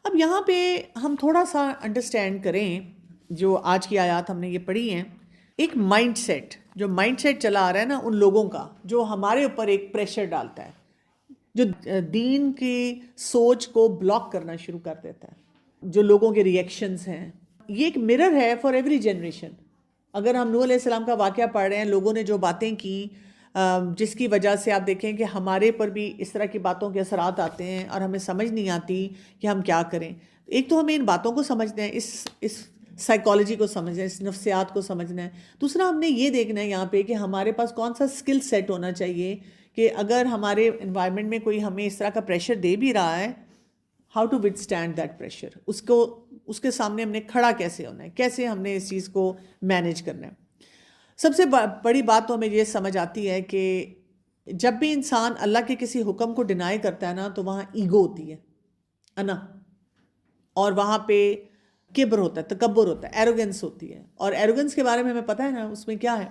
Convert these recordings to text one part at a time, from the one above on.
اب یہاں پہ ہم تھوڑا سا انڈرسٹینڈ کریں جو آج کی آیات ہم نے یہ پڑھی ہیں، ایک مائنڈ سیٹ جو مائنڈ سیٹ چلا آ رہا ہے نا ان لوگوں کا، جو ہمارے اوپر ایک پریشر ڈالتا ہے، جو دین کی سوچ کو بلاک کرنا شروع کر دیتا ہے، جو لوگوں کے ریئیکشنز ہیں۔ یہ ایک مرر ہے فار ایوری جنریشن۔ اگر ہم نوح علیہ السلام کا واقعہ پڑھ رہے ہیں، لوگوں نے جو باتیں کی جس کی وجہ سے آپ دیکھیں کہ ہمارے پر بھی اس طرح کی باتوں کے اثرات آتے ہیں اور ہمیں سمجھ نہیں آتی کہ ہم کیا کریں۔ ایک تو ہمیں ان باتوں کو سمجھنا ہے، اس سائیکالوجی کو سمجھنا ہے، اس نفسیات کو سمجھنا ہے۔ دوسرا ہم نے یہ دیکھنا ہے یہاں پہ کہ ہمارے پاس کون سا اسکل سیٹ ہونا چاہیے کہ اگر ہمارے انوائرمنٹ میں کوئی ہمیں اس طرح کا پریشر دے بھی رہا ہے، how to withstand that pressure, اس کے سامنے ہم نے کھڑا کیسے ہونا ہے، کیسے ہم نے اس چیز کو مینیج کرنا ہے۔ سب سے بڑی بات تو ہمیں یہ سمجھ آتی ہے کہ جب بھی انسان اللہ کے کسی حکم کو ڈینائی کرتا ہے نا تو وہاں ایگو ہوتی ہے، انا، اور وہاں پہ کبر ہوتا ہے، تکبر ہوتا ہے، ایروگنس ہوتی ہے۔ اور ایروگنس کے بارے میں ہمیں پتہ ہے نا اس میں کیا ہے،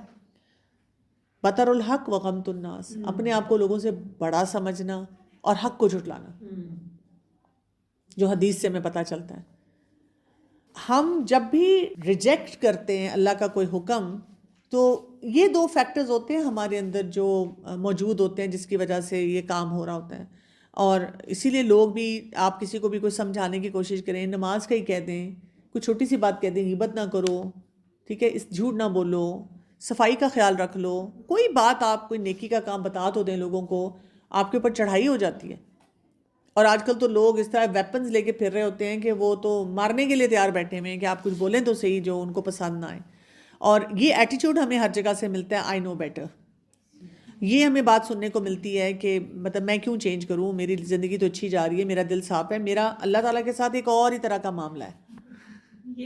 بطر الحق وغمط الناس، اپنے آپ کو لوگوں سے بڑا سمجھنا اور حق کو جھٹلانا، جو حدیث سے ہمیں پتہ چلتا ہے۔ ہم جب بھی ریجیکٹ کرتے ہیں اللہ کا کوئی حکم تو یہ دو فیکٹرز ہوتے ہیں ہمارے اندر جو موجود ہوتے ہیں جس کی وجہ سے یہ کام ہو رہا ہوتا ہے۔ اور اسی لیے لوگ بھی، آپ کسی کو بھی کوئی سمجھانے کی کوشش کریں، نماز کا ہی کہہ دیں، کوئی چھوٹی سی بات کہہ دیں، غیبت نہ کرو، ٹھیک ہے، اس جھوٹ نہ بولو، صفائی کا خیال رکھ لو، کوئی بات آپ کوئی نیکی کا کام بتا تو دیں لوگوں کو، آپ کے اوپر چڑھائی ہو جاتی ہے۔ اور آج کل تو لوگ اس طرح ویپنز لے کے پھر رہے ہوتے ہیں کہ وہ تو مارنے کے لیے تیار بیٹھے ہوئے ہیں کہ آپ کچھ بولیں تو صحیح جو ان کو پسند نہ آئے۔ اور یہ ایٹیٹیوڈ ہمیں ہر جگہ سے ملتا ہے، آئی نو بیٹر۔ یہ ہمیں بات سننے کو ملتی ہے کہ مطلب میں کیوں چینج کروں، میری زندگی تو اچھی جا رہی ہے، میرا دل صاف ہے، میرا اللہ تعالیٰ کے ساتھ ایک اور ہی طرح کا معاملہ ہے،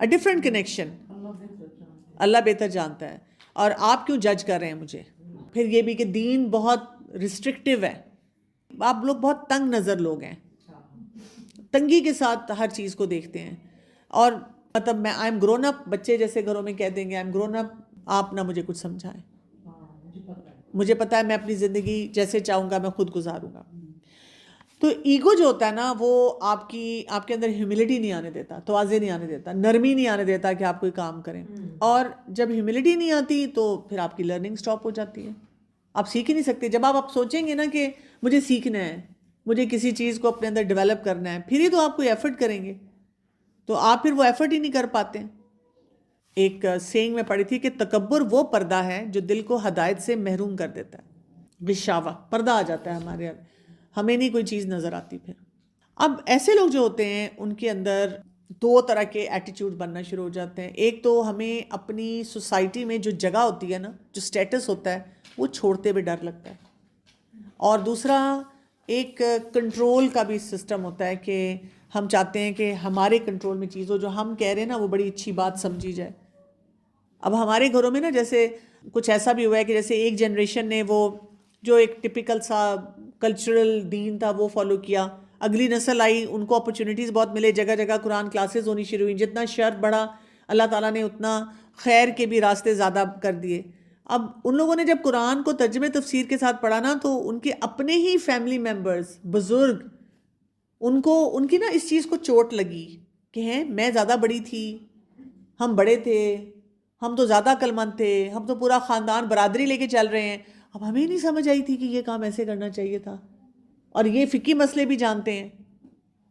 اے ڈفرینٹ کنیکشن، اللہ بہتر جانتا ہے، اور آپ کیوں جج کر رہے ہیں مجھے۔ پھر یہ بھی کہ دین بہت ریسٹرکٹیو ہے، آپ لوگ بہت تنگ نظر لوگ ہیں، تنگی کے ساتھ ہر چیز کو دیکھتے ہیں، اور مطلب میں آئی ایم گرون اپ، بچے جیسے گھروں میں کہہ دیں گے آئی ایم گرون اپ، آپ نہ مجھے کچھ سمجھائیں، مجھے پتہ ہے میں اپنی زندگی جیسے چاہوں گا میں خود گزاروں گا۔ تو ایگو جو ہوتا ہے نا وہ آپ کے اندر ہیوملٹی نہیں آنے دیتا، تواضع نہیں آنے دیتا، نرمی نہیں آنے دیتا کہ آپ کوئی کام کریں۔ اور جب ہیوملٹی نہیں آتی تو پھر آپ کی لرننگ سٹاپ ہو جاتی ہے، آپ سیکھ ہی نہیں سکتے۔ جب آپ سوچیں گے نا کہ مجھے سیکھنا ہے، مجھے کسی چیز کو اپنے اندر ڈیولپ کرنا ہے، پھر ہی تو آپ کوئی ایفرٹ کریں گے، تو آپ پھر وہ ایفرٹ ہی نہیں کر پاتے۔ ایک سینگ میں پڑھی تھی کہ تکبر وہ پردہ ہے جو دل کو ہدایت سے محروم کر دیتا ہے، غشاوہ، پردہ آ جاتا ہے ہمارے اندر، ہمیں نہیں کوئی چیز نظر آتی۔ پھر اب ایسے لوگ جو ہوتے ہیں ان کے اندر دو طرح کے ایٹیٹیوڈ بننا شروع ہو جاتے ہیں۔ ایک تو ہمیں اپنی سوسائٹی میں جو جگہ ہوتی ہے نا، جو سٹیٹس ہوتا ہے، وہ چھوڑتے ہوئے ڈر لگتا ہے۔ اور دوسرا ایک کنٹرول کا بھی سسٹم ہوتا ہے کہ ہم چاہتے ہیں کہ ہمارے کنٹرول میں چیز ہو، جو ہم کہہ رہے ہیں نا وہ بڑی اچھی بات سمجھی جائے۔ اب ہمارے گھروں میں نا جیسے کچھ ایسا بھی ہوا ہے کہ جیسے ایک جنریشن نے وہ جو ایک ٹپیکل سا کلچرل دین تھا وہ فالو کیا، اگلی نسل آئی، ان کو اپرچونیٹیز بہت ملے، جگہ جگہ قرآن کلاسز ہونی شروع ہوئیں، جتنا شر بڑھا اللہ تعالیٰ نے اتنا خیر کے بھی راستے زیادہ کر دیے۔ اب ان لوگوں نے جب قرآن کو ترجمے تفسیر کے ساتھ پڑھا نا تو ان کے اپنے ہی فیملی ممبرز، بزرگ، ان کی نا اس چیز کو چوٹ لگی کہ ہیں میں زیادہ بڑی تھی، ہم بڑے تھے، ہم تو زیادہ عقلمند تھے، ہم تو پورا خاندان برادری لے کے چل رہے ہیں، اب ہمیں نہیں سمجھ آئی تھی کہ یہ کام ایسے کرنا چاہیے تھا، اور یہ فقہی مسئلے بھی جانتے ہیں،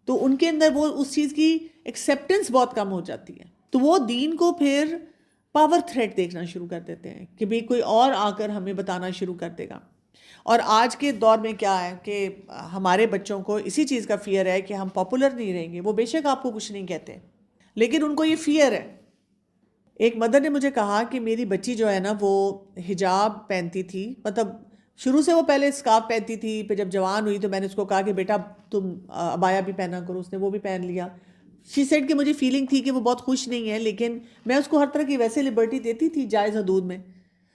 تو ان کے اندر وہ اس چیز کی ایکسیپٹنس بہت کم ہو جاتی ہے، تو وہ دین کو پھر پاور تھریٹ دیکھنا شروع کر دیتے ہیں کہ بھئی کوئی اور آ کر ہمیں بتانا شروع کر دے گا۔ اور آج کے دور میں کیا ہے کہ ہمارے بچوں کو اسی چیز کا فیئر ہے کہ ہم پاپولر نہیں رہیں گے۔ وہ بے شک آپ کو کچھ نہیں کہتے لیکن ان کو یہ فیئر ہے۔ ایک مدر نے مجھے کہا کہ میری بچی جو ہے نا وہ حجاب پہنتی تھی، مطلب شروع سے وہ پہلے اسکارف پہنتی تھی، پھر جب جوان ہوئی تو میں نے اس کو کہا کہ بیٹا تم عبایا بھی پہنا کرو، اس نے وہ بھی پہن لیا۔ شی سیڈ کہ مجھے فیلنگ تھی کہ وہ بہت خوش نہیں ہے، لیکن میں اس کو ہر طرح کی ویسے لبرٹی دیتی تھی جائز حدود میں۔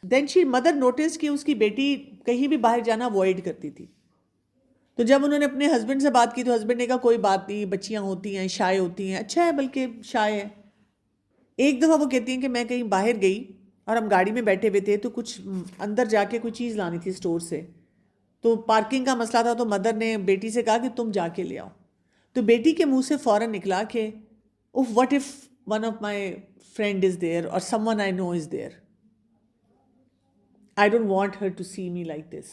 دین شی مدر نوٹس کہ اس کی بیٹی کہیں بھی باہر جانا اوائڈ کرتی تھی، تو جب انہوں نے اپنے ہسبینڈ سے بات کی تو ہسبینڈ نے کہا کوئی بات نہیں، بچیاں ہوتی ہیں، شائع ہوتی ہیں، اچھا ہے بلکہ شائع ہے۔ ایک دفعہ وہ کہتی ہیں کہ میں کہیں باہر گئی اور ہم گاڑی میں بیٹھے ہوئے تھے تو کچھ اندر جا کے کوئی چیز لانی تھی اسٹور سے، تو پارکنگ کا مسئلہ تھا، تو مدر نے بیٹی سے کہا کہ تم جا کے لے آؤ، تو بیٹی کے منہ سے فوراً نکلا کہ what if one of my friend is there اور someone I know is there, I don't want her to see me like this.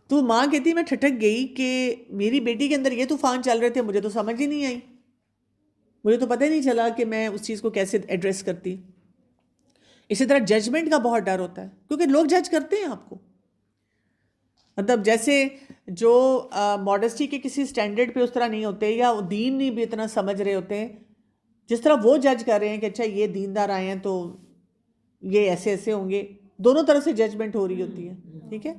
تو ماں کہتی میں ٹھٹک گئی کہ میری بیٹی کے اندر یہ طوفان چل رہے تھے, مجھے تو سمجھ ہی نہیں آئی, مجھے تو پتہ ہی نہیں چلا کہ میں اس چیز کو کیسے ایڈریس کرتی. اسی طرح ججمنٹ کا بہت ڈر ہوتا ہے کیونکہ لوگ جج کرتے ہیں آپ کو. مطلب جیسے جو ماڈسٹی کے کسی سٹینڈرڈ پہ اس طرح نہیں ہوتے یا دین نہیں بھی اتنا سمجھ رہے ہوتے ہیں, جس طرح وہ جج کر رہے ہیں کہ اچھا یہ دیندار آئے ہیں تو یہ ایسے ایسے ہوں گے, دونوں طرف سے ججمنٹ ہو رہی ہوتی ہے. ٹھیک ہے,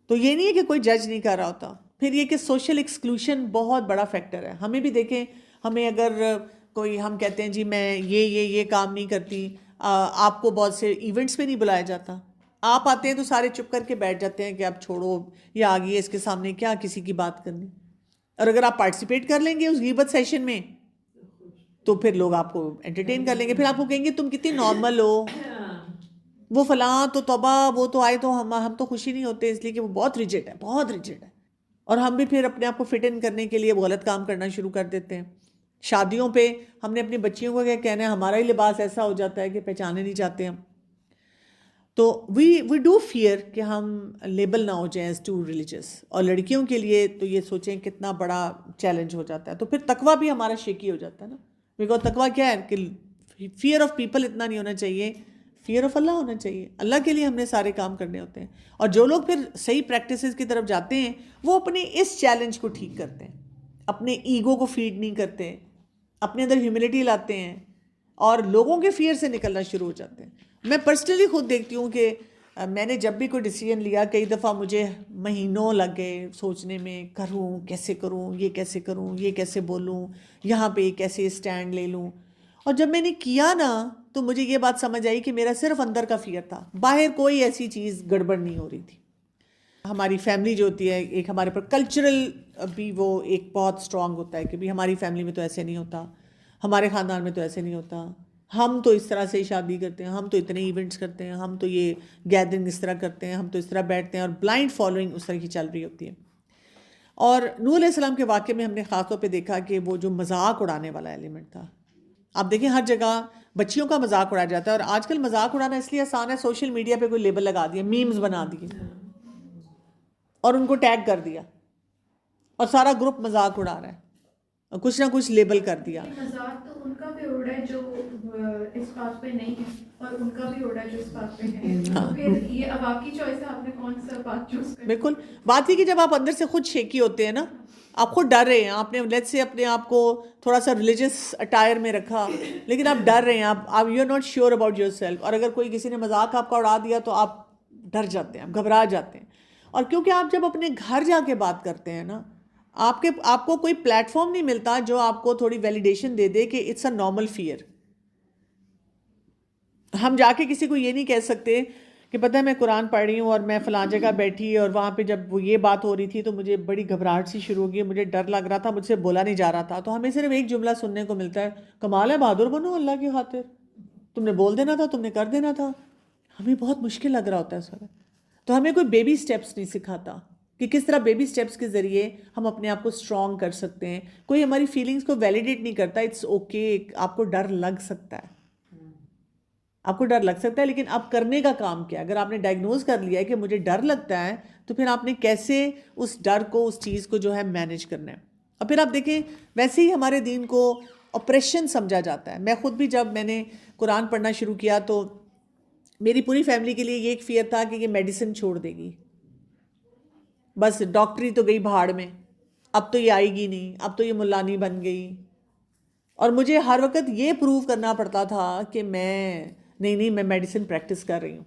تو یہ نہیں ہے کہ کوئی جج نہیں کر رہا ہوتا. پھر یہ کہ سوشل ایکسکلوشن بہت بڑا فیکٹر ہے. ہمیں بھی دیکھیں, ہمیں اگر کوئی ہم کہتے ہیں جی میں یہ کام نہیں کرتی, آپ کو بہت سے ایونٹس پہ نہیں بلایا جاتا, آپ آتے ہیں تو سارے چپ کر کے بیٹھ جاتے ہیں کہ اب چھوڑو یہ آ گئی ہے اس کے سامنے کیا کسی کی بات کرنی. اور اگر آپ پارٹیسپیٹ کر لیں گے اس غیبت سیشن میں تو پھر لوگ آپ کو انٹرٹین کر لیں گے, پھر آپ کو کہیں گے تم کتنی نارمل ہو, وہ فلاں تو توبہ وہ تو آئے تو ہم تو خوشی نہیں ہوتے اس لیے کہ وہ بہت ریجڈ ہے, بہت ریجڈ ہے. اور ہم بھی پھر اپنے آپ کو فٹ ان کرنے کے لیے وہ غلط کام کرنا شروع کر دیتے ہیں. شادیوں پہ ہم نے اپنی بچیوں کو کیا کہنا ہے, ہمارا ہی لباس ایسا ہو جاتا ہے کہ پہچانے نہیں جاتے ہم. تو وی ڈو فیئر کہ ہم لیبل نہ ہو جائیں ایز ٹو ریلیجس. اور لڑکیوں کے لیے تو یہ سوچیں کتنا بڑا چیلنج ہو جاتا ہے. تو پھر تقویٰ بھی ہمارا شیکی ہو جاتا ہے نا, بیکاز تقویٰ کیا ہے کہ فیئر آف پیپل اتنا نہیں ہونا چاہیے, فیئر آف اللہ ہونا چاہیے. اللہ کے لیے ہم نے سارے کام کرنے ہوتے ہیں. اور جو لوگ پھر صحیح پریکٹسز کی طرف جاتے ہیں وہ اپنے اس چیلنج کو ٹھیک کرتے ہیں, اپنے ایگو کو فیڈ نہیں کرتے, اپنے اندر ہیوملٹی لاتے ہیں اور لوگوں کے فیئر سے نکلنا شروع ہو جاتے ہیں. میں پرسنلی خود دیکھتی ہوں کہ میں نے جب بھی کوئی ڈیسیژن لیا کئی دفعہ مجھے مہینوں لگ گئے سوچنے میں, کروں کیسے کروں, یہ کیسے کروں, یہ کیسے بولوں, یہاں پہ کیسے اسٹینڈ لے لوں. اور جب میں نے کیا نا تو مجھے یہ بات سمجھ آئی کہ میرا صرف اندر کا فیئر تھا, باہر کوئی ایسی چیز گڑبڑ نہیں ہو رہی تھی. ہماری فیملی جو ہوتی ہے ایک ہمارے پر کلچرل بھی وہ ایک بہت اسٹرانگ ہوتا ہے کہ بھی ہماری فیملی میں تو ایسے نہیں ہوتا, ہمارے خاندان میں تو ایسے نہیں ہوتا, ہم تو اس طرح سے شادی کرتے ہیں, ہم تو اتنے ایونٹس کرتے ہیں, ہم تو یہ گیدرنگ اس طرح کرتے ہیں, ہم تو اس طرح بیٹھتے ہیں, اور بلائنڈ فالوئنگ اس طرح کی چل رہی ہوتی ہے. اور نوح علیہ السلام کے واقعے میں ہم نے خاص طور پہ دیکھا کہ وہ جو مذاق اڑانے والا ایلیمنٹ تھا. آپ دیکھیں ہر جگہ بچیوں کا مذاق اڑایا جاتا ہے, اور آج کل مذاق اڑانا اس لیے آسان ہے, سوشل میڈیا پہ کوئی لیبل لگا دیا, میمز بنا دیے اور ان کو ٹیگ کر دیا اور سارا گروپ مذاق اڑا رہا ہے, اور کچھ نہ کچھ لیبل کر دیا. مذاق تو ان کا بھی ہو رہا ہے جو اس بات پہ نہیں ہے, اور ان کا بھی ہو رہا ہے جو اس بات پہ ہے. تو پھر یہ اب آپ کی چوائس ہے, آپ نے کون سا بات چوز کرنا. بالکل بات یہ کہ جب آپ اندر سے خود شیکی ہوتے ہیں نا, آپ خود ڈر رہے ہیں, آپ نے لیٹ سے اپنے آپ کو تھوڑا سا ریلیجس اٹائر میں رکھا, لیکن آپ ڈر رہے ہیں, آپ you are not sure about yourself. اور اگر کوئی کسی نے مذاق آپ کا اڑا دیا تو آپ ڈر جاتے ہیں, آپ گھبرا جاتے ہیں. اور کیونکہ آپ جب اپنے گھر جا کے بات کرتے ہیں نا, آپ کو کوئی پلیٹ فارم نہیں ملتا جو آپ کو تھوڑی ویلیڈیشن دے دے کہ اٹس اے نارمل فیئر. ہم جا کے کسی کو یہ نہیں کہہ سکتے کہ پتہ ہے میں قرآن پڑھ رہی ہوں اور میں فلاں جگہ بیٹھی اور وہاں پہ جب وہ یہ بات ہو رہی تھی تو مجھے بڑی گھبراہٹ سی شروع ہو گئی, مجھے ڈر لگ رہا تھا, مجھ سے بولا نہیں جا رہا تھا. تو ہمیں صرف ایک جملہ سننے کو ملتا ہے, کمال ہے, بہادر بنو اللہ کی خاطر, تم نے بول دینا تھا, تم نے کر دینا تھا. ہمیں بہت مشکل لگ رہا ہوتا ہے سر. تو ہمیں کوئی بیبی سٹیپس نہیں سکھاتا کہ کس طرح بیبی سٹیپس کے ذریعے ہم اپنے آپ کو اسٹرانگ کر سکتے ہیں. کوئی ہماری فیلنگس کو ویلیڈیٹ نہیں کرتا. اٹس اوکے, آپ کو ڈر لگ سکتا ہے, آپ کو ڈر لگ سکتا ہے, لیکن اب کرنے کا کام کیا؟ اگر آپ نے ڈائگنوز کر لیا ہے کہ مجھے ڈر لگتا ہے تو پھر آپ نے کیسے اس ڈر کو, اس چیز کو جو ہے مینیج کرنا ہے. اور پھر آپ دیکھیں ویسے ہی ہمارے دین کو آپریشن سمجھا جاتا ہے. میں خود بھی جب میں نے قرآن پڑھنا شروع کیا تو میری پوری فیملی کے لیے یہ ایک فیئر تھا کہ یہ میڈیسن چھوڑ دے گی, بس ڈاکٹری تو گئی بھاڑ میں, اب تو یہ آئے گی نہیں, اب تو یہ ملانی بن گئی. اور مجھے ہر وقت یہ پروو کرنا پڑتا تھا کہ نہیں میں میڈیسن پریکٹس کر رہی ہوں.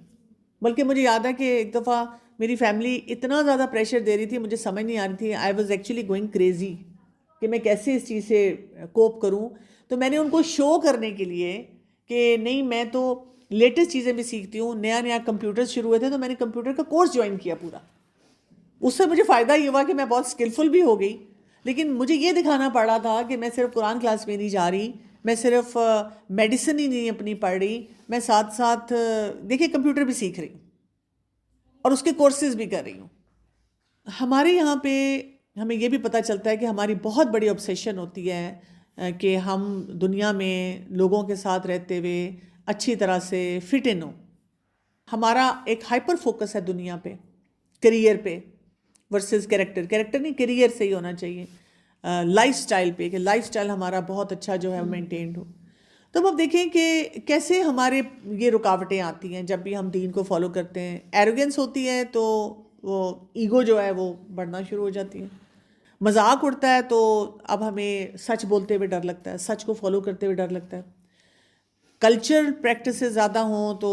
بلکہ مجھے یاد ہے کہ ایک دفعہ میری فیملی اتنا زیادہ پریشر دے رہی تھی, مجھے سمجھ نہیں آ رہی تھی, I was actually going crazy کہ میں کیسے اس چیز سے کوپ کروں. تو میں نے ان کو شو کرنے کے لیے کہ نہیں میں تو لیٹسٹ چیزیں بھی سیکھتی ہوں, نیا کمپیوٹر شروع ہوئے تھے تو میں نے کمپیوٹر کا کورس جوائن کیا پورا. اس سے مجھے فائدہ یہ ہوا کہ میں بہت اسکلفل بھی ہو گئی, لیکن مجھے یہ دکھانا پڑا تھا کہ میں صرف قرآن کلاس میں نہیں جا رہی, میں صرف میڈیسن ہی نہیں اپنی پڑھ رہی, میں ساتھ ساتھ دیکھیں کمپیوٹر بھی سیکھ رہی ہوں اور اس کے کورسز بھی کر رہی ہوں. ہمارے یہاں پہ ہمیں یہ بھی پتہ چلتا ہے کہ ہماری بہت بڑی obsession ہوتی ہے کہ ہم دنیا میں لوگوں کے ساتھ رہتے ہوئے اچھی طرح سے فٹ ان ہوں. ہمارا ایک ہائپر فوکس ہے دنیا پہ، کریئر پہ ورسز کیریکٹر نہیں، کریئر سے ہی ہونا چاہیے، لائف سٹائل پہ، کہ لائف سٹائل ہمارا بہت اچھا جو ہے مینٹینڈ ہو. تو اب دیکھیں کہ کیسے ہمارے یہ رکاوٹیں آتی ہیں جب بھی ہم دین کو فالو کرتے ہیں. ایروگنس ہوتی ہے تو وہ ایگو جو ہے وہ بڑھنا شروع ہو جاتی ہے. مذاق اڑتا ہے تو اب ہمیں سچ بولتے ہوئے ڈر لگتا ہے، سچ کو فالو کرتے ہوئے ڈر لگتا ہے. کلچر پریکٹسز زیادہ ہوں تو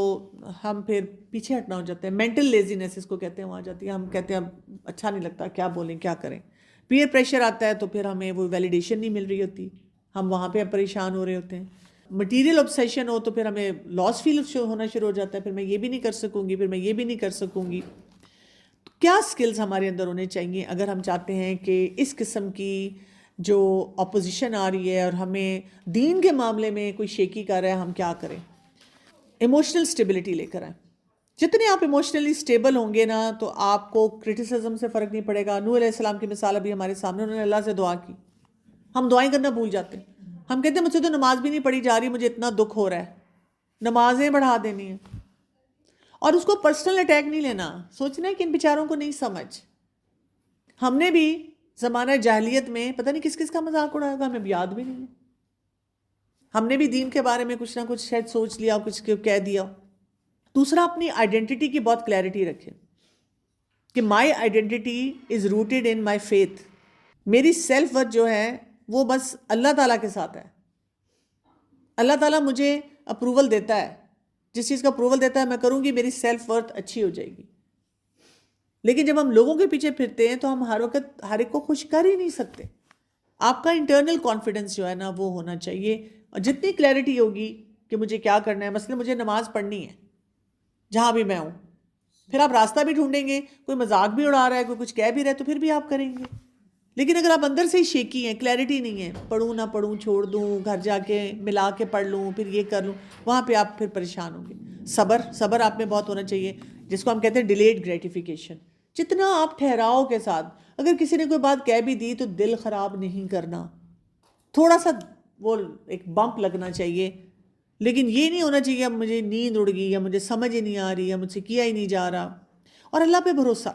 ہم پھر پیچھے ہٹنا ہو جاتے ہیں. مینٹل لیزینس اس کو کہتے ہیں، وہاں جاتی ہے. ہم کہتے ہیں اب اچھا نہیں لگتا، کیا بولیں کیا کریں. پیئر پریشر آتا ہے تو پھر ہمیں وہ ویلیڈیشن نہیں مل رہی ہوتی، ہم وہاں پہ پریشان ہو رہے ہوتے ہیں. مٹیریل obsession ہو تو پھر ہمیں لاس فیل ہونا شروع ہو جاتا ہے، پھر میں یہ بھی نہیں کر سکوں گی، پھر میں یہ بھی نہیں کر سکوں گی. کیا سکلز ہمارے اندر ہونے چاہیے اگر ہم چاہتے ہیں کہ اس قسم کی جو اپوزیشن آ رہی ہے اور ہمیں دین کے معاملے میں کوئی شیکی کر رہا ہے، ہم کیا کریں؟ ایموشنل سٹیبلٹی لے کر آئیں. جتنے آپ ایموشنلی اسٹیبل ہوں گے نا تو آپ کو کرٹیسزم سے فرق نہیں پڑے گا. نوح علیہ السلام کی مثال ابھی ہمارے سامنے، انہوں نے اللہ سے دعا کی. ہم دعائیں کرنا بھول جاتے ہیں. ہم کہتے ہیں مجھ سے تو نماز بھی نہیں پڑھی جا رہی، مجھے اتنا دکھ ہو رہا ہے. نمازیں بڑھا دینی ہیں اور اس کو پرسنل اٹیک نہیں لینا. سوچنا ہے کہ ان بیچاروں کو نہیں سمجھ. ہم نے بھی زمانہ جاہلیت میں پتہ نہیں کس کس کا مذاق اڑایا ہوگا، ہمیں بھی یاد بھی نہیں ہے. ہم نے بھی دین کے بارے میں کچھ نہ کچھ شاید سوچ لیا، کچھ کہہ دیا. دوسرا، اپنی آئیڈینٹی کی بہت کلیئرٹی رکھے کہ my identity is rooted in my faith. میری سیلف ورتھ جو ہے وہ بس اللہ تعالیٰ کے ساتھ ہے. اللہ تعالیٰ مجھے اپروول دیتا ہے، جس چیز کا اپروول دیتا ہے میں کروں گی، میری سیلف ورتھ اچھی ہو جائے گی. لیکن جب ہم لوگوں کے پیچھے پھرتے ہیں تو ہم ہر وقت ہر ایک کو خوش کر ہی نہیں سکتے. آپ کا انٹرنل کانفیڈنس جو ہے نا وہ ہونا چاہیے، اور جتنی کلیئرٹی ہوگی کہ مجھے کیا کرنا ہے. مثلا مجھے نماز پڑھنی ہے جہاں بھی میں ہوں، پھر آپ راستہ بھی ڈھونڈیں گے. کوئی مذاق بھی اڑا رہا ہے، کوئی کچھ کہہ بھی رہا ہے تو پھر بھی آپ کریں گے. لیکن اگر آپ اندر سے ہی شیکی ہیں، کلیئرٹی نہیں ہے، پڑھوں نہ پڑھوں، چھوڑ دوں، گھر جا کے ملا کے پڑھ لوں، پھر یہ کر لوں، وہاں پہ آپ پھر پریشان ہوں گے. صبر آپ میں بہت ہونا چاہیے، جس کو ہم کہتے ہیں ڈیلیڈ گریٹیفیکیشن. جتنا آپ ٹھہراؤ کے ساتھ، اگر کسی نے کوئی بات کہہ بھی دی تو دل خراب نہیں کرنا. تھوڑا سا وہ ایک بمپ لگنا چاہیے، لیکن یہ نہیں ہونا چاہیے اب مجھے نیند اڑ گئی یا مجھے سمجھ ہی نہیں آ رہی یا مجھ سے کیا ہی نہیں جا رہا. اور اللہ پہ بھروسہ،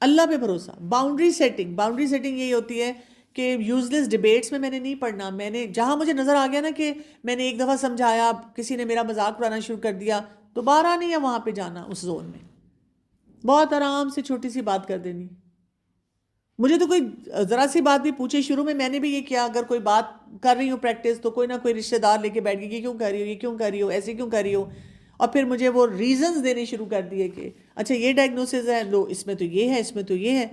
اللہ پہ بھروسہ. باؤنڈری سیٹنگ یہی ہوتی ہے کہ یوز لیس ڈبیٹس میں نے نہیں پڑھنا. میں نے جہاں مجھے نظر آ گیا نا کہ میں نے ایک دفعہ سمجھایا، کسی نے میرا مذاق اڑانا شروع کر دیا، دوبارہ نہیں ہے وہاں پہ جانا. اس زون میں بہت آرام سے چھوٹی سی بات کر دینی. مجھے تو کوئی ذرا سی بات بھی پوچھے، شروع میں نے بھی یہ کیا، اگر کوئی بات کر رہی ہوں پریکٹس تو کوئی نہ کوئی رشتہ دار لے کے بیٹھ گئی، یہ کیوں کر رہی ہو، یہ کیوں کر رہی ہو، ایسے کیوں کر رہی ہو. اور پھر مجھے وہ ریزنز دینے شروع کر دیے کہ اچھا یہ ڈائگنوسز ہے، لو اس میں تو یہ ہے، اس میں تو یہ ہے.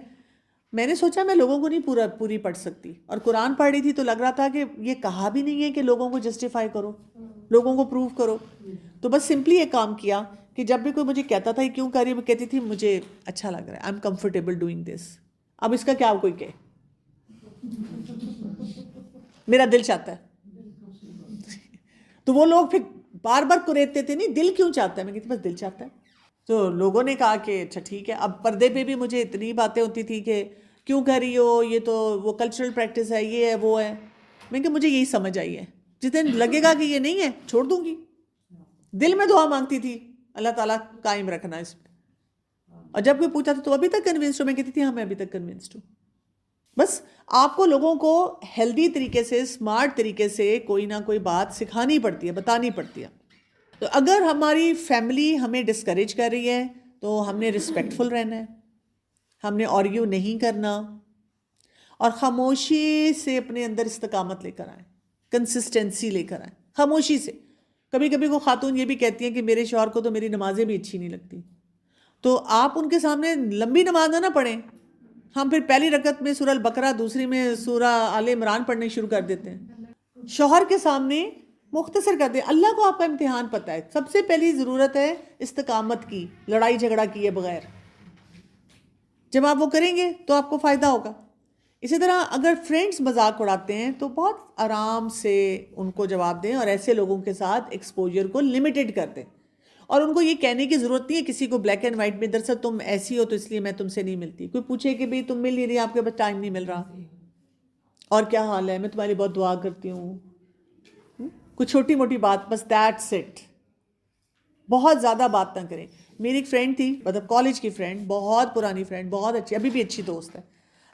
میں نے سوچا میں لوگوں کو نہیں پوری پڑھ سکتی، اور قرآن پڑھ رہی تھی تو لگ رہا تھا کہ یہ کہا بھی نہیں ہے کہ لوگوں کو جسٹیفائی کرو، لوگوں کو پروف کرو. تو بس سمپلی یہ کام کیا کہ جب بھی کوئی مجھے کہتا تھا یہ کیوں کر رہی ہے، میں کہتی تھی مجھے اچھا لگ رہا ہے، I am comfortable doing this. اب اس کا کیا کوئی کہے، میرا دل چاہتا ہے. تو وہ لوگ پھر بار بار کریدتے تھے، نہیں دل کیوں چاہتا ہے، میں کہتی بس دل چاہتا ہے. تو لوگوں نے کہا کہ اچھا ٹھیک ہے. اب پردے پہ بھی مجھے اتنی باتیں ہوتی تھی کہ کیوں کر رہی ہو، یہ تو وہ کلچرل پریکٹس ہے، یہ ہے وہ ہے. میں کہ مجھے یہی سمجھ آئی ہے، جس دن لگے گا کہ یہ نہیں ہے چھوڑ دوں گی. دل میں دعا مانگتی تھی اللہ تعالیٰ قائم رکھنا اس میں. اور جب کوئی پوچھا تھا تو ابھی تک کنونسڈ ہو، میں کہتی تھی ہاں میں ابھی تک کنونسڈ ہوں. بس آپ کو لوگوں کو ہیلدی طریقے سے، اسمارٹ طریقے سے کوئی نہ کوئی بات سکھانی پڑتی ہے، بتانی پڑتی ہے. تو اگر ہماری فیملی ہمیں ڈسکریج کر رہی ہے تو ہم نے رسپیکٹفل رہنا ہے، ہم نے آرگیو نہیں کرنا، اور خاموشی سے اپنے اندر استقامت لے کر آئیں، کنسسٹنسی لے کر آئیں خاموشی سے. کبھی کبھی کو خاتون یہ بھی کہتی ہیں کہ میرے شوہر کو تو میری نمازیں بھی اچھی نہیں لگتی، تو آپ ان کے سامنے لمبی نماز نہ پڑھیں. ہم پھر پہلی رکعت میں سورہ البقرہ، دوسری میں سورہ آل عمران پڑھنے شروع کر دیتے ہیں. شوہر کے سامنے مختصر کر دیں. اللہ کو آپ کا امتحان پتہ ہے. سب سے پہلی ضرورت ہے استقامت کی، لڑائی جھگڑا کیے بغیر. جب آپ وہ کریں گے تو آپ کو فائدہ ہوگا. اسی طرح اگر فرینڈز مذاق اڑاتے ہیں تو بہت آرام سے ان کو جواب دیں، اور ایسے لوگوں کے ساتھ ایکسپوجر کو لمیٹڈ کر دیں. اور ان کو یہ کہنے کی ضرورت نہیں ہے کسی کو بلیک اینڈ وائٹ میں دراصل تم ایسی ہو تو اس لیے میں تم سے نہیں ملتی. کوئی پوچھے کہ بھئی تم مل نہیں رہی, آپ کے پاس ٹائم نہیں مل رہا, اور کیا حال ہے, میں تمہاری بہت دعا کرتی ہوں, کچھ چھوٹی موٹی بات, بس دیٹس اٹ. بہت زیادہ بات نہ کریں. میری ایک فرینڈ تھی, مطلب کالج کی فرینڈ, بہت پرانی فرینڈ, بہت اچھی, ابھی بھی اچھی دوست ہے,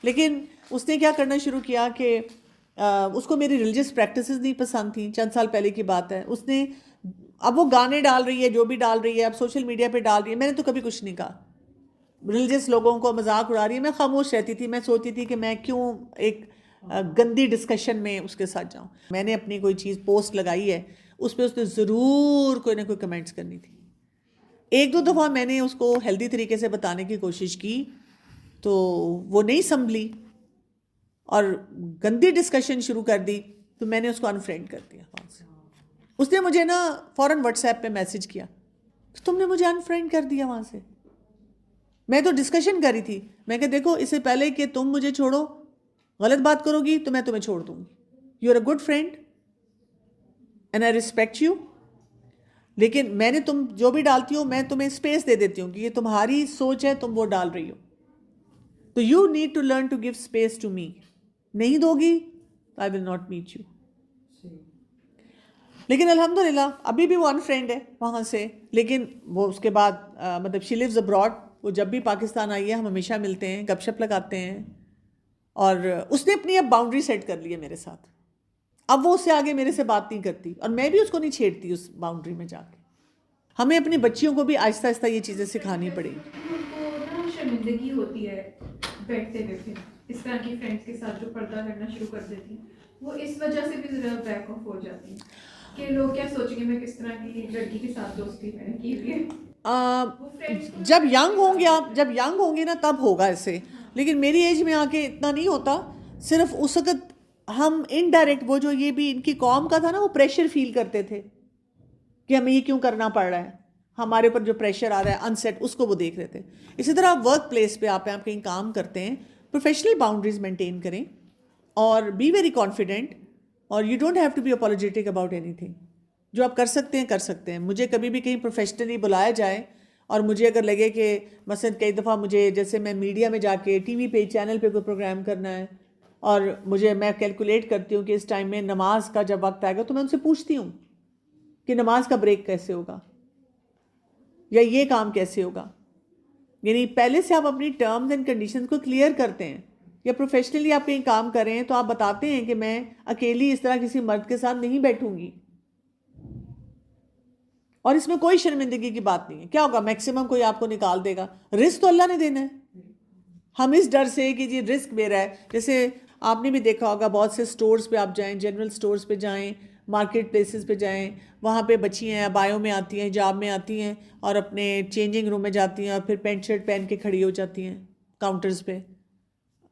لیکن اس نے کیا کرنا شروع کیا کہ اس کو میری ریلیجس پریکٹسز نہیں پسند تھیں. چند سال پہلے کی بات ہے. اس نے, اب وہ گانے ڈال رہی ہے, جو بھی ڈال رہی ہے, اب سوشل میڈیا پہ ڈال رہی ہے, میں نے تو کبھی کچھ نہیں کہا. ریلیجس لوگوں کو مذاق اڑا رہی ہے, میں خاموش رہتی تھی. میں سوچتی تھی کہ میں کیوں ایک گندی ڈسکشن میں اس کے ساتھ جاؤں. میں نے اپنی کوئی چیز پوسٹ لگائی ہے, اس پہ اس نے ضرور کوئی نہ کوئی کمنٹس کرنی تھی. ایک دو دفعہ میں نے اس کو ہیلدی طریقے سے بتانے کی کوشش کی تو وہ نہیں سنبھلی اور گندی ڈسکشن شروع کر دی, تو میں نے اس کو انفرینڈ کر دیا وہاں سے. اس نے مجھے نا فوراً واٹس ایپ پہ میسج کیا, تم نے مجھے انفرینڈ کر دیا وہاں سے. میں تو ڈسکشن کر رہی تھی. میں کہ دیکھو, اس سے پہلے کہ تم مجھے چھوڑو, غلط بات کرو گی تو میں تمہیں چھوڑ دوں گی. You are a good friend and I respect you, لیکن میں نے تم جو بھی ڈالتی ہو میں تمہیں اسپیس دے دیتی ہوں کہ یہ تمہاری سوچ ہے, تم وہ ڈال رہی ہو, تو you need to learn to give space to me. نہیں دو گی I will not meet you. لیکن الحمدللہ ابھی بھی وہ انفرینڈ ہے وہاں سے. لیکن وہ اس کے بعد مطلب شی لیوز ابراڈ, وہ جب بھی پاکستان آئی ہے ہم ہمیشہ ملتے ہیں, گپ شپ لگاتے ہیں, اور اس نے اپنی اب باؤنڈری سیٹ کر لی ہے میرے ساتھ. اب وہ اس سے آگے میرے سے بات نہیں کرتی, اور میں بھی اس کو نہیں چھیڑتی اس باؤنڈری میں جا کے. ہمیں اپنی بچیوں کو بھی آہستہ آہستہ یہ چیزیں سکھانی پڑیں گی. ان کو نا شرمندگی ہوتی ہے بیٹھتے ہوئے, پھر اس طرح کی فرینڈس کے ساتھ جو پردہ کرنا شروع کر دیتی ہیں, وہ اس وجہ سے بھی ذرا بیک آف ہو جاتی ہیں کہ لوگ کیا سوچیں گے میں کس طرح کی لڑکی کے ساتھ دوستی میں نے کی ہوئی ہے. جب ینگ ہوں گے آپ, جب ینگ ہوں گے نا تب ہوگا ایسے, لیکن میری ایج میں آ کے اتنا نہیں ہوتا. صرف اس وقت ہم انڈائریکٹ, وہ جو یہ بھی ان کی قوم کا تھا نا, وہ پریشر فیل کرتے تھے کہ ہمیں یہ کیوں کرنا پڑ رہا ہے, ہمارے اوپر جو پریشر آ رہا ہے انسیٹ, اس کو وہ دیکھ رہے تھے. اسی طرح ورک پلیس پہ آپ کہیں کام کرتے ہیں, پروفیشنل باؤنڈریز مینٹین کریں اور بی ویری کانفیڈنٹ, اور you don't have to be apologetic about anything. جو آپ کر سکتے ہیں کر سکتے ہیں. مجھے کبھی بھی کہیں پروفیشنلی بلایا جائے اور مجھے اگر لگے کہ مثلا کئی دفعہ مجھے, جیسے میں میڈیا میں جا کے ٹی وی پہ چینل پہ کوئی پروگرام کرنا ہے, اور میں کیلکولیٹ کرتی ہوں کہ اس ٹائم میں نماز کا جب وقت آئے گا, تو میں ان سے پوچھتی ہوں کہ نماز کا بریک کیسے ہوگا, یا یہ کام کیسے ہوگا. یعنی پہلے سے آپ اپنی ٹرمز اینڈ کنڈیشنز کو کلیئر کرتے ہیں. یا پروفیشنلی آپ کہیں کام کر رہے ہیں تو آپ بتاتے ہیں کہ میں اکیلی اس طرح کسی مرد کے ساتھ نہیں بیٹھوں گی, اور اس میں کوئی شرمندگی کی بات نہیں ہے. کیا ہوگا, میکسیمم کوئی آپ کو نکال دے گا. رزق تو اللہ نے دینا ہے. ہم اس ڈر سے کہ جی رزق میرا ہے, جیسے آپ نے بھی دیکھا ہوگا بہت سے سٹورز پہ آپ جائیں, جنرل سٹورز پہ جائیں, مارکیٹ پلیسز پہ جائیں, وہاں پہ بچیاں ابایوں میں آتی ہیں, حجاب میں آتی ہیں, اور اپنے چینجنگ روم میں جاتی ہیں, اور پھر پینٹ شرٹ پہن کے کھڑی ہو جاتی ہیں کاؤنٹرز پہ.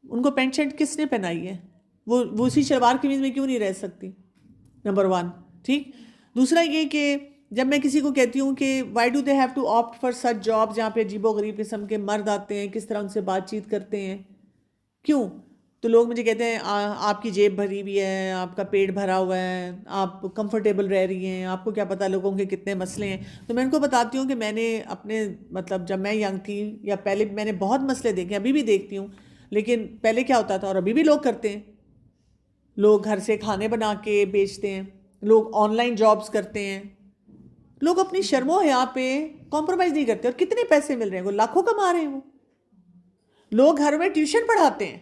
ان کو پینٹ شرٹ کس نے پہنائی ہے؟ وہ اسی شلوار قمیض میں کیوں نہیں رہ سکتی؟ نمبر 1. ٹھیک. دوسرا یہ کہ جب میں کسی کو کہتی ہوں کہ why do they have to opt for such job جہاں پہ عجیب و غریب قسم کے مرد آتے ہیں, کس طرح ان سے بات چیت کرتے ہیں, کیوں؟ تو لوگ مجھے کہتے ہیں آپ کی جیب بھری ہوئی ہے, آپ کا پیٹ بھرا ہوا ہے, آپ کمفرٹیبل رہ رہی ہیں, آپ کو کیا پتہ لوگوں کے کتنے مسئلے ہیں. تو میں ان کو بتاتی ہوں کہ میں نے اپنے مطلب جب میں ینگ تھی یا پہلے میں نے بہت مسئلے دیکھے, ابھی بھی دیکھتی ہوں, لیکن پہلے کیا ہوتا تھا اور ابھی بھی لوگ کرتے ہیں. لوگ گھر سے کھانے بنا کے بیچتے ہیں, لوگ آن لائن جابز کرتے ہیں, لوگ اپنی شرم و حیا پہ کمپرومائز نہیں کرتے. اور کتنے پیسے مل رہے ہیں, وہ لاکھوں کما رہے ہیں. وہ لوگ گھر میں ٹیوشن پڑھاتے ہیں,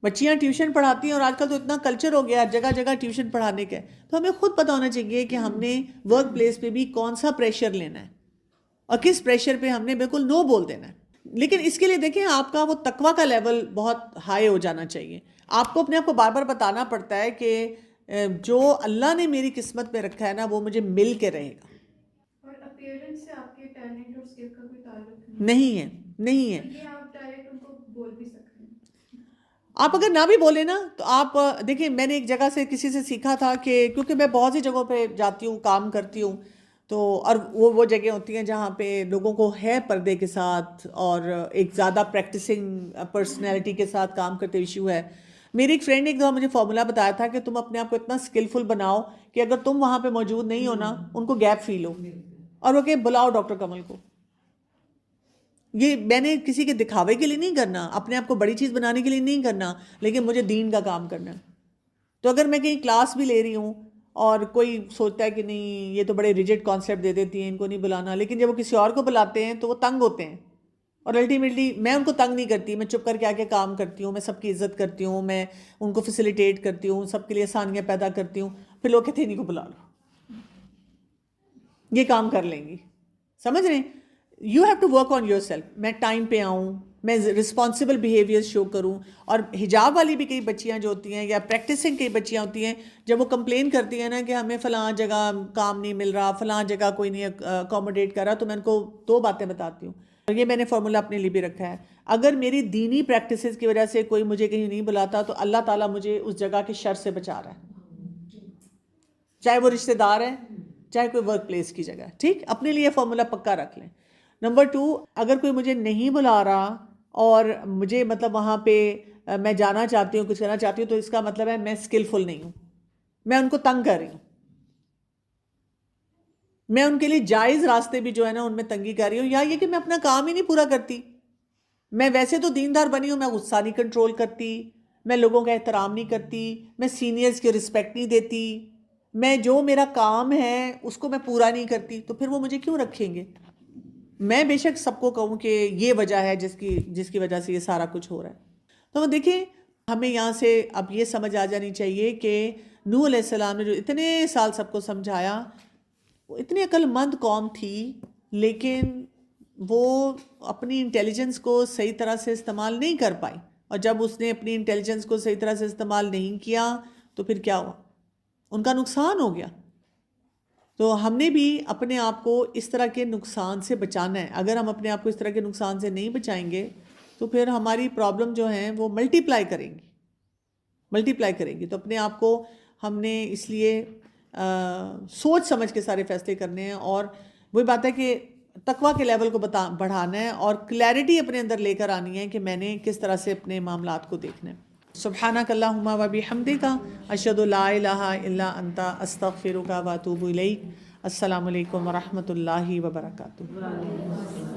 بچیاں ٹیوشن پڑھاتی ہیں, اور آج کل تو اتنا کلچر ہو گیا جگہ جگہ ٹیوشن پڑھانے کا. تو ہمیں خود پتہ ہونا چاہیے کہ ہم نے ورک پلیس پہ بھی کون سا پریشر لینا ہے, اور کس پریشر پہ ہم نے بالکل نو بول دینا ہے. لیکن اس کے لیے دیکھیں آپ کا وہ تقویٰ کا لیول بہت ہائی ہو جانا چاہیے. آپ کو اپنے آپ کو بار بار بتانا پڑتا ہے کہ جو اللہ نے میری قسمت میں رکھا ہے نا, وہ مجھے مل کے رہے گا. اور اپیئرنس سے آپ کے ٹیلنٹ اور اسکل کا کوئی تعلق نہیں ہے, نہیں ہے. یہ آپ ڈائریکٹ ان کو بول بھی سکتے ہیں. آپ اگر نہ بھی بولیں نا تو آپ دیکھیں, میں نے ایک جگہ سے کسی سے سیکھا تھا کہ کیونکہ میں بہت سی جگہوں پہ جاتی ہوں, کام کرتی ہوں, تو اور وہ جگہ ہوتی ہیں جہاں پہ لوگوں کو ہے پردے کے ساتھ اور ایک زیادہ پریکٹسنگ پرسنالٹی کے ساتھ کام کرتے ایشو ہے. میری ایک فرینڈ نے ایک دفعہ مجھے فارمولا بتایا تھا کہ تم اپنے آپ کو اتنا اسکلفل بناؤ کہ اگر تم وہاں پہ موجود نہیں ہو نا, ان کو گیپ فیل ہو. اور وہ کہ بلاؤ ڈاکٹر کمل کو. یہ میں نے کسی کے دکھاوے کے لیے نہیں کرنا, اپنے آپ کو بڑی چیز بنانے کے لیے نہیں کرنا, لیکن مجھے دین کا کام کرنا ہے. تو اگر میں کہیں کلاس بھی لے رہی ہوں اور کوئی سوچتا ہے کہ نہیں یہ تو بڑے ریجڈ کانسیپٹ دے دیتی ہیں, ان کو نہیں بلانا, لیکن جب وہ کسی اور کو بلاتے ہیں تو وہ تنگ ہوتے ہیں. اور الٹیمیٹلی میں ان کو تنگ نہیں کرتی, میں چپ کر کے آ کے کام کرتی ہوں, میں سب کی عزت کرتی ہوں, میں ان کو فیسیلیٹیٹ کرتی ہوں, سب کے لیے آسانیاں پیدا کرتی ہوں. پھر لوگ کہتے ہیں ان کو بلا لو, یہ کام کر لیں گی. سمجھ رہے ہیں؟ You have to work on yourself. میں ٹائم پہ آؤں, میں رسپانسبل بیہیویئر شو کروں. اور حجاب والی بھی کئی بچیاں جو ہوتی ہیں یا پریکٹسنگ کئی بچیاں ہوتی ہیں, جب وہ کمپلین کرتی ہیں نا کہ ہمیں فلاں جگہ کام نہیں مل رہا, فلاں جگہ کوئی نہیں اکوموڈیٹ کر رہا, تو میں ان کو 2 باتیں بتاتی ہوں. اور یہ میں نے فارمولہ اپنے لیے بھی رکھا ہے, اگر میری دینی پریکٹسز کی وجہ سے کوئی مجھے کہیں نہیں بلاتا تو اللہ تعالیٰ مجھے اس جگہ کے شر سے بچا رہا ہے, چاہے وہ رشتہ دار ہے, چاہے کوئی ورک پلیس کی جگہ ہے. ٹھیک, اپنے لیے فارمولہ پکا رکھ لیں. نمبر 2, اگر کوئی مجھے نہیں بلا رہا اور مجھے مطلب وہاں پہ میں جانا چاہتی ہوں, کچھ کرنا چاہتی ہوں, تو اس کا مطلب ہے میں اسکلفل نہیں ہوں, میں ان کو تنگ کر رہی ہوں, میں ان کے لیے جائز راستے بھی جو ہے نا ان میں تنگی کر رہی ہوں, یا یہ کہ میں اپنا کام ہی نہیں پورا کرتی. میں ویسے تو دیندار بنی ہوں, میں غصہ نہیں کنٹرول کرتی, میں لوگوں کا احترام نہیں کرتی, میں سینئرز کی رسپیکٹ نہیں دیتی, میں جو میرا کام ہے اس کو میں پورا نہیں کرتی, تو پھر وہ مجھے کیوں رکھیں گے؟ میں بے شک سب کو کہوں کہ یہ وجہ ہے جس کی وجہ سے یہ سارا کچھ ہو رہا ہے. تو دیکھیں, ہمیں یہاں سے اب یہ سمجھ آ جانی چاہیے کہ نوح علیہ السلام نے جو اتنے سال سب کو سمجھایا, وہ اتنی عقل مند قوم تھی, لیکن وہ اپنی انٹیلیجنس کو صحیح طرح سے استعمال نہیں کر پائی. اور جب اس نے اپنی انٹیلیجنس کو صحیح طرح سے استعمال نہیں کیا تو پھر کیا ہوا, ان کا نقصان ہو گیا. تو ہم نے بھی اپنے آپ کو اس طرح کے نقصان سے بچانا ہے. اگر ہم اپنے آپ کو اس طرح کے نقصان سے نہیں بچائیں گے تو پھر ہماری پرابلم جو ہیں وہ ملٹی پلائی کریں گی. تو اپنے آپ کو ہم نے اس لیے سوچ سمجھ کے سارے فیصلے کرنے ہیں. اور وہی بات ہے کہ تقویٰ کے لیول کو بڑھانا ہے اور کلیئرٹی اپنے اندر لے کر آنی ہے کہ میں نے کس طرح سے اپنے معاملات کو دیکھنا ہے. سبحانک اللہم و بحمدک اشہد لا الہ الا انت استغفرک و اتوب الیک. السلام علیکم ورحمۃ اللہ وبرکاتہ.